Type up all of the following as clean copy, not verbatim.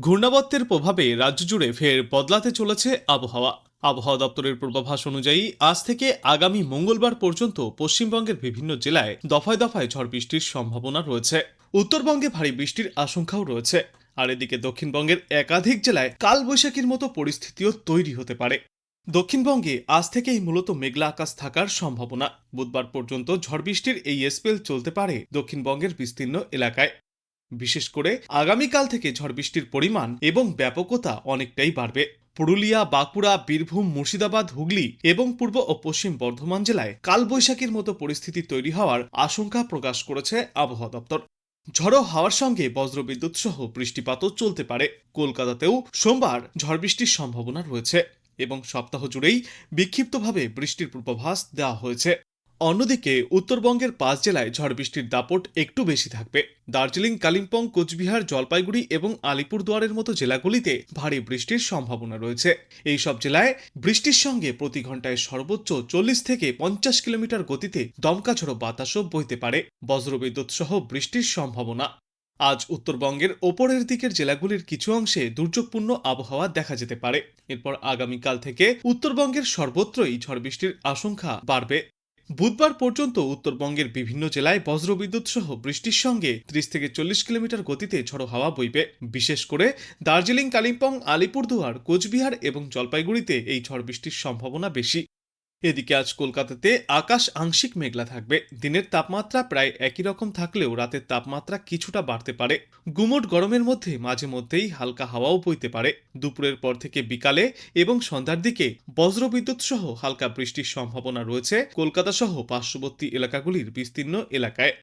ঘূর্ণাবর্তের প্রভাবে রাজ্য জুড়ে ফের বদলাতে চলেছে আবহাওয়া। আবহাওয়া দপ্তরের পূর্বাভাস অনুযায়ী আজ থেকে আগামী মঙ্গলবার পর্যন্ত পশ্চিমবঙ্গের বিভিন্ন জেলায় দফায় দফায় ঝড় বৃষ্টির সম্ভাবনা রয়েছে। উত্তরবঙ্গে ভারী বৃষ্টির আশঙ্কাও রয়েছে। আর এদিকে দক্ষিণবঙ্গের একাধিক জেলায় কালবৈশাখীর মতো পরিস্থিতিও তৈরি হতে পারে। দক্ষিণবঙ্গে আজ থেকেই মূলত মেঘলা আকাশ থাকার সম্ভাবনা। বুধবার পর্যন্ত ঝড় বৃষ্টির এই স্পেল চলতে পারে দক্ষিণবঙ্গের বিস্তীর্ণ এলাকায়। বিশেষ করে আগামীকাল থেকে ঝড় বৃষ্টির পরিমাণ এবং ব্যাপকতা অনেকটাই বাড়বে। পুরুলিয়া, বাঁকুড়া, বীরভূম, মুর্শিদাবাদ, হুগলি এবং পূর্ব ও পশ্চিম বর্ধমান জেলায় কালবৈশাখীর মতো পরিস্থিতি তৈরি হওয়ার আশঙ্কা প্রকাশ করেছে আবহাওয়া দপ্তর। ঝড়ো হাওয়ার সঙ্গে বজ্রবিদ্যুৎ সহ বৃষ্টিপাতও চলতে পারে। কলকাতাতেও সোমবার ঝড় বৃষ্টির সম্ভাবনা রয়েছে এবং সপ্তাহ জুড়েই বিক্ষিপ্তভাবে বৃষ্টির পূর্বাভাস দেওয়া হয়েছে। অন্যদিকে উত্তরবঙ্গের 5 জেলায় ঝড় বৃষ্টির দাপট একটু বেশি থাকবে। দার্জিলিং, কালিম্পং, কোচবিহার, জলপাইগুড়ি এবং আলিপুরদুয়ারের মতো জেলাগুলিতে ভারী বৃষ্টির সম্ভাবনা রয়েছে। এই সব জেলায় বৃষ্টির সঙ্গে প্রতি ঘন্টায় সর্বোচ্চ 40 থেকে 50 কিলোমিটার গতিতে দমকা ঝড়ো বাতাসও বইতে পারে। বজ্রবিদ্যুৎ সহ বৃষ্টির সম্ভাবনা। আজ উত্তরবঙ্গের ওপরের দিকের জেলাগুলির কিছু অংশে দুর্যোগপূর্ণ আবহাওয়া দেখা যেতে পারে। এরপর আগামীকাল থেকে উত্তরবঙ্গের সর্বত্রই ঝড় বৃষ্টির আশঙ্কা বাড়বে। বুধবার পর্যন্ত উত্তরবঙ্গের বিভিন্ন জেলায় বজ্রবিদ্যুৎ সহ বৃষ্টির সঙ্গে 30 থেকে 40 কিলোমিটার গতিতে ঝড়ো হাওয়া বইবে। বিশেষ করে দার্জিলিং, কালিম্পং, আলিপুরদুয়ার, কোচবিহার এবং জলপাইগুড়িতে এই ঝড় বৃষ্টির সম্ভাবনা বেশি। এদিকে আজ কলকাতাতে আকাশ আংশিক মেঘলা থাকবে। দিনের তাপমাত্রা প্রায় একই রকম থাকলেও রাতের তাপমাত্রা কিছুটা বাড়তে পারে। গুমোট গরমের মধ্যে মাঝে মধ্যেই হালকা হাওয়াও বইতে পারে। দুপুরের পর থেকে বিকালে এবং সন্ধ্যার দিকে বজ্রবিদ্যুৎ সহ হালকা বৃষ্টির সম্ভাবনা রয়েছে কলকাতা সহ পার্শ্ববর্তী এলাকাগুলির বিস্তীর্ণ এলাকায়।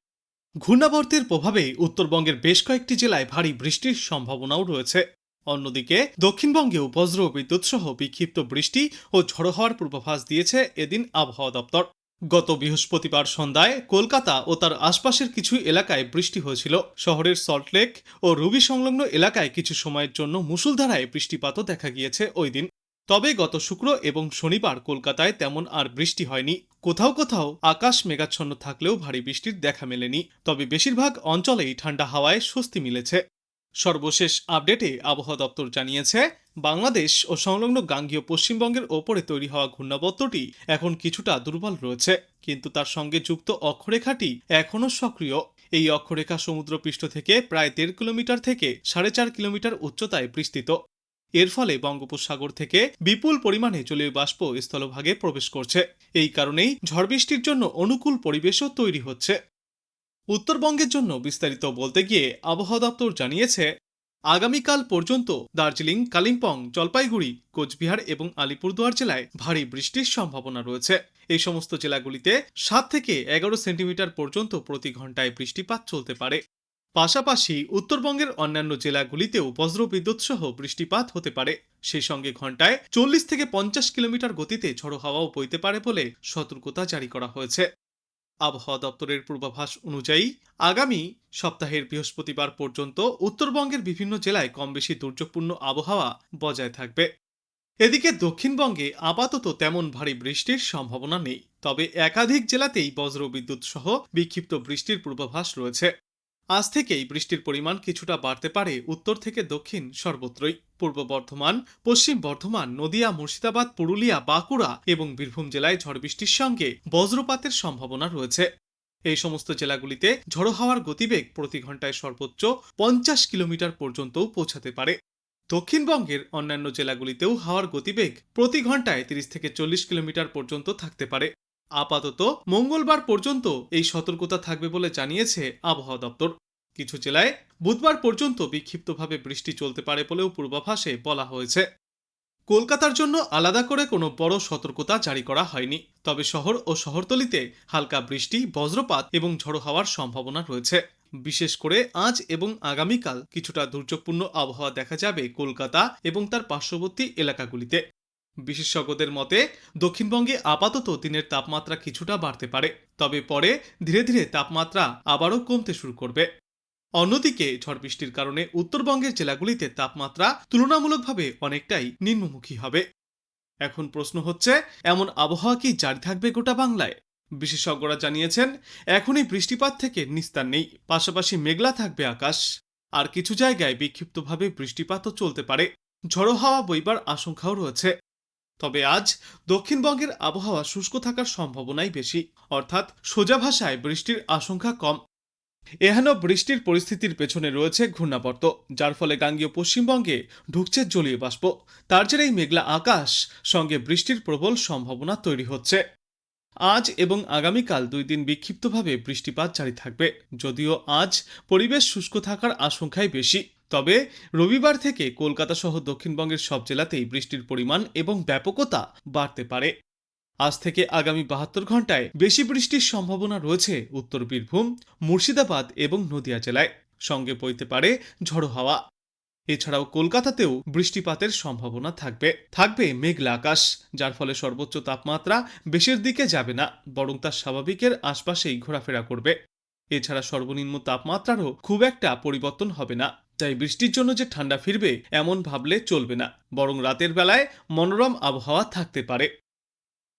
ঘূর্ণাবর্তের প্রভাবে উত্তরবঙ্গের বেশ কয়েকটি জেলায় ভারী বৃষ্টির সম্ভাবনাও রয়েছে। অন্যদিকে দক্ষিণবঙ্গেও বজ্র বিদ্যুৎ সহ বিক্ষিপ্ত বৃষ্টি ও ঝড়ো হওয়ার পূর্বাভাস দিয়েছে এদিন আবহাওয়া দপ্তর। গত বৃহস্পতিবার সন্ধ্যায় কলকাতা ও তার আশপাশের কিছু এলাকায় বৃষ্টি হয়েছিল। শহরের সল্টলেক ও রুবি সংলগ্ন এলাকায় কিছু সময়ের জন্য মুষলধারায় বৃষ্টিপাতও দেখা গিয়েছে ওই দিন। তবে গত শুক্র এবং শনিবার কলকাতায় তেমন আর বৃষ্টি হয়নি। কোথাও কোথাও আকাশ মেঘাচ্ছন্ন থাকলেও ভারী বৃষ্টির দেখা মেলেনি। তবে বেশিরভাগ অঞ্চলেই ঠান্ডা হাওয়ায় স্বস্তি মিলেছে। সর্বশেষ আপডেটে আবহাওয়া দপ্তর জানিয়েছে, বাংলাদেশ ও সংলগ্ন গাঙ্গেয় পশ্চিমবঙ্গের ওপরে তৈরি হওয়া ঘূর্ণাবর্তটি এখন কিছুটা দুর্বল রয়েছে, কিন্তু তার সঙ্গে যুক্ত অক্ষরেখাটি এখনও সক্রিয়। এই অক্ষরেখা সমুদ্রপৃষ্ঠ থেকে প্রায় 1.5 কিলোমিটার থেকে 4.5 কিলোমিটার উচ্চতায় বিস্তৃত। এর ফলে বঙ্গোপসাগর থেকে বিপুল পরিমাণে জলীয় বাষ্প স্থলভাগে প্রবেশ করছে। এই কারণেই ঝড় বৃষ্টির জন্য অনুকূল পরিবেশও তৈরি হচ্ছে। উত্তরবঙ্গের জন্য বিস্তারিত বলতে গিয়ে আবহাওয়া দপ্তর জানিয়েছে, আগামীকাল পর্যন্ত দার্জিলিং, কালিম্পং, জলপাইগুড়ি, কোচবিহার এবং আলিপুরদুয়ার জেলায় ভারী বৃষ্টির সম্ভাবনা রয়েছে। এই সমস্ত জেলাগুলিতে 7 থেকে 11 সেন্টিমিটার পর্যন্ত প্রতি ঘন্টায় বৃষ্টিপাত চলতে পারে। পাশাপাশি উত্তরবঙ্গের অন্যান্য জেলাগুলিতেও বজ্রবিদ্যুৎ সহ বৃষ্টিপাত হতে পারে। সেই সঙ্গে ঘন্টায় 40 থেকে 50 কিলোমিটার গতিতে ঝড়ো হাওয়াও বইতে পারে বলে সতর্কতা জারি করা হয়েছে। আবহাওয়া দপ্তরের পূর্বাভাস অনুযায়ী আগামী সপ্তাহের বৃহস্পতিবার পর্যন্ত উত্তরবঙ্গের বিভিন্ন জেলায় কম বেশি দুর্যোগপূর্ণ আবহাওয়া বজায় থাকবে। এদিকে দক্ষিণবঙ্গে আপাতত তেমন ভারী বৃষ্টির সম্ভাবনা নেই, তবে একাধিক জেলাতেই বজ্রবিদ্যুৎ সহ বিক্ষিপ্ত বৃষ্টির পূর্বাভাস রয়েছে। আজ থেকেই বৃষ্টির পরিমাণ কিছুটা বাড়তে পারে উত্তর থেকে দক্ষিণ সর্বত্রই। পূর্ব বর্ধমান, পশ্চিম বর্ধমান, নদিয়া, মুর্শিদাবাদ, পুরুলিয়া, বাঁকুড়া এবং বীরভূম জেলায় ঝড় বৃষ্টির সঙ্গে বজ্রপাতের সম্ভাবনা রয়েছে। এই সমস্ত জেলাগুলিতে ঝড়ো হাওয়ার গতিবেগ প্রতি ঘন্টায় সর্বোচ্চ 50 কিলোমিটার পর্যন্তও পৌঁছাতে পারে। দক্ষিণবঙ্গের অন্যান্য জেলাগুলিতেও হাওয়ার গতিবেগ প্রতি ঘন্টায় 30 থেকে 40 কিলোমিটার পর্যন্ত থাকতে পারে। আপাতত মঙ্গলবার পর্যন্ত এই সতর্কতা থাকবে বলে জানিয়েছে আবহাওয়া দপ্তর। কিছু জেলায় বুধবার পর্যন্ত বিক্ষিপ্তভাবে বৃষ্টি চলতে পারে বলেও পূর্বাভাসে বলা হয়েছে। কলকাতার জন্য আলাদা করে কোনো বড় সতর্কতা জারি করা হয়নি, তবে শহর ও শহরতলিতে হালকা বৃষ্টি, বজ্রপাত এবং ঝড়ো হওয়ার সম্ভাবনা রয়েছে। বিশেষ করে আজ এবং আগামীকাল কিছুটা দুর্যোগপূর্ণ আবহাওয়া দেখা যাবে কলকাতা এবং তার পার্শ্ববর্তী এলাকাগুলিতে। বিশেষজ্ঞদের মতে দক্ষিণবঙ্গে আপাতত দিনের তাপমাত্রা কিছুটা বাড়তে পারে, তবে পরে ধীরে ধীরে তাপমাত্রা আবারও কমতে শুরু করবে। অন্যদিকে ঝড় বৃষ্টির কারণে উত্তরবঙ্গের জেলাগুলিতে তাপমাত্রা তুলনামূলকভাবে অনেকটাই নিম্নমুখী হবে। এখন প্রশ্ন হচ্ছে, এমন আবহাওয়া কি জারি থাকবে গোটা বাংলায়? বিশেষজ্ঞরা জানিয়েছেন, এখনই বৃষ্টিপাত থেকে নিস্তার নেই, পাশাপাশি মেঘলা থাকবে আকাশ। আর কিছু জায়গায় বিক্ষিপ্তভাবে বৃষ্টিপাতও চলতে পারে। ঝড়ো হাওয়া বইবার আশঙ্কাও রয়েছে। তবে আজ দক্ষিণবঙ্গের আবহাওয়া শুষ্ক থাকার সম্ভাবনাই বেশি, অর্থাৎ সোজা ভাষায় বৃষ্টির আশঙ্কা কম। এহেন বৃষ্টির পরিস্থিতির পেছনে রয়েছে ঘূর্ণাবর্ত, যার ফলে গাঙ্গেয় পশ্চিমবঙ্গে ঢুকছে জলীয় বাষ্প। তার জেরেই মেঘলা আকাশ সঙ্গে বৃষ্টির প্রবল সম্ভাবনা তৈরি হচ্ছে। আজ এবং আগামীকাল 2 দিন বিক্ষিপ্তভাবে বৃষ্টিপাত জারি থাকবে। যদিও আজ পরিবেশ শুষ্ক থাকার আশঙ্কাই বেশি, তবে রবিবার থেকে কলকাতা সহ দক্ষিণবঙ্গের সব জেলাতেই বৃষ্টির পরিমাণ এবং ব্যাপকতা বাড়তে পারে। আজ থেকে আগামী 72 ঘন্টায় বেশি বৃষ্টির সম্ভাবনা রয়েছে উত্তর বীরভূম, মুর্শিদাবাদ এবং নদিয়া জেলায়। সঙ্গে বইতে পারে ঝড়ো হাওয়া। এছাড়াও কলকাতাতেও বৃষ্টিপাতের সম্ভাবনা থাকবে মেঘলা আকাশ, যার ফলে সর্বোচ্চ তাপমাত্রা বেশির দিকে যাবে না, বরং তার স্বাভাবিকের আশপাশেই ঘোরাফেরা করবে। এছাড়া সর্বনিম্ন তাপমাত্রারও খুব একটা পরিবর্তন হবে না। তাই বৃষ্টির জন্য যে ঠান্ডা ফিরবে এমন ভাবলে চলবে না, বরং রাতের বেলায় মনোরম আবহাওয়া থাকতে পারে।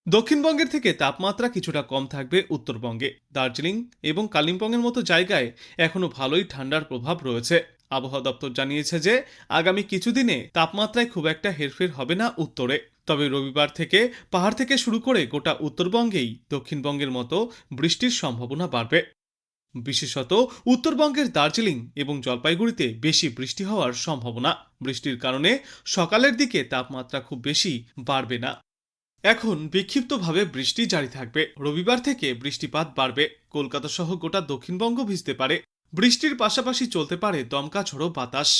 দক্ষিণবঙ্গের থেকে তাপমাত্রা কিছুটা কম থাকবে উত্তরবঙ্গে। দার্জিলিং এবং কালিম্পংয়ের মতো জায়গায় এখনো ভালোই ঠান্ডার প্রভাব রয়েছে। আবহাওয়া দপ্তর জানিয়েছে যে আগামী কিছুদিনে তাপমাত্রায় খুব একটা হেরফের হবে না উত্তরে। তবে রবিবার থেকে পাহাড় থেকে শুরু করে গোটা উত্তরবঙ্গেই দক্ষিণবঙ্গের মতো বৃষ্টির সম্ভাবনা বাড়বে। বিশেষত উত্তরবঙ্গের দার্জিলিং এবং জলপাইগুড়িতে বেশি বৃষ্টি হওয়ার সম্ভাবনা। বৃষ্টির কারণে সকালের দিকে তাপমাত্রা খুব বেশি বাড়বে না। এখন বিক্ষিপ্তভাবে বৃষ্টি জারি থাকবে। রবিবার থেকে বৃষ্টিপাত বাড়বে। কলকাতা সহ গোটা দক্ষিণবঙ্গ ভিজতে পারে। বৃষ্টির পাশাপাশি চলতে পারে দমকা ঝড়ো বাতাস।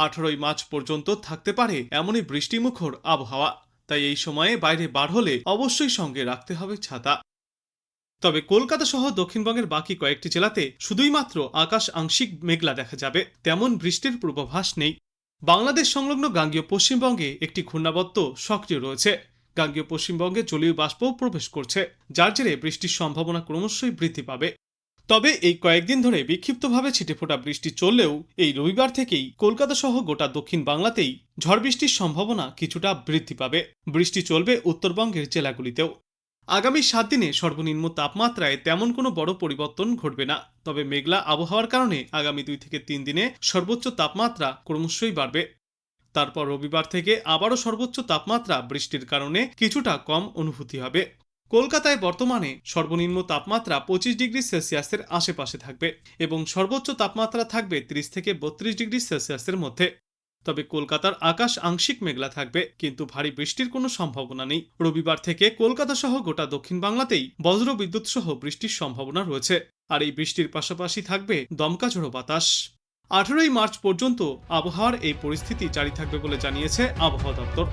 18 মার্চ পর্যন্ত থাকতে পারে এমনই বৃষ্টিমুখর আবহাওয়া। তাই এই সময়ে বাইরে বার হলে অবশ্যই সঙ্গে রাখতে হবে ছাতা। তবে কলকাতা সহ দক্ষিণবঙ্গের বাকি কয়েকটি জেলাতে শুধুই মাত্র আকাশ আংশিক মেঘলা দেখা যাবে, তেমন বৃষ্টির পূর্বাভাস নেই। বাংলাদেশ সংলগ্ন গাঙ্গেয় পশ্চিমবঙ্গে একটি ঘূর্ণাবর্ত সক্রিয় রয়েছে। গাঙ্গেয় পশ্চিমবঙ্গে জলীয় বাষ্প প্রবেশ করছে, যার জেরে বৃষ্টির সম্ভাবনা ক্রমশই বৃদ্ধি পাবে। তবে এই কয়েকদিন ধরে বিক্ষিপ্তভাবে ছিটেফোঁটা বৃষ্টি চললেও এই রবিবার থেকেই কলকাতা সহ গোটা দক্ষিণ বাংলাতেই ঝড় বৃষ্টির সম্ভাবনা কিছুটা বৃদ্ধি পাবে। বৃষ্টি চলবে উত্তরবঙ্গের জেলাগুলিতেও। আগামী 7 দিনে সর্বনিম্ন তাপমাত্রায় তেমন কোনো বড় পরিবর্তন ঘটবে না। তবে মেঘলা আবহাওয়ার কারণে আগামী 2 থেকে 3 দিনে সর্বোচ্চ তাপমাত্রা ক্রমশই বাড়বে। তারপর রবিবার থেকে আবারও সর্বোচ্চ তাপমাত্রা বৃষ্টির কারণে কিছুটা কম অনুভূতি হবে। কলকাতায় বর্তমানে সর্বনিম্ন তাপমাত্রা 25 ডিগ্রি সেলসিয়াসের আশেপাশে থাকবে এবং সর্বোচ্চ তাপমাত্রা থাকবে 30 থেকে 32 ডিগ্রি সেলসিয়াসের মধ্যে। তবে কলকাতার আকাশ আংশিক মেঘলা থাকবে, কিন্তু ভারী বৃষ্টির কোনো সম্ভাবনা নেই। রবিবার থেকে কলকাতা সহ গোটা দক্ষিণ বাংলাতেই বজ্র বিদ্যুৎ সহ বৃষ্টির সম্ভাবনা রয়েছে। আর এই বৃষ্টির পাশাপাশি থাকবে দমকা ঝড়ো বাতাস। 18 মার্চ পর্যন্ত আবহাওয়ার এই পরিস্থিতি জারি থাকবে বলে জানিয়েছে আবহাওয়া দপ্তর।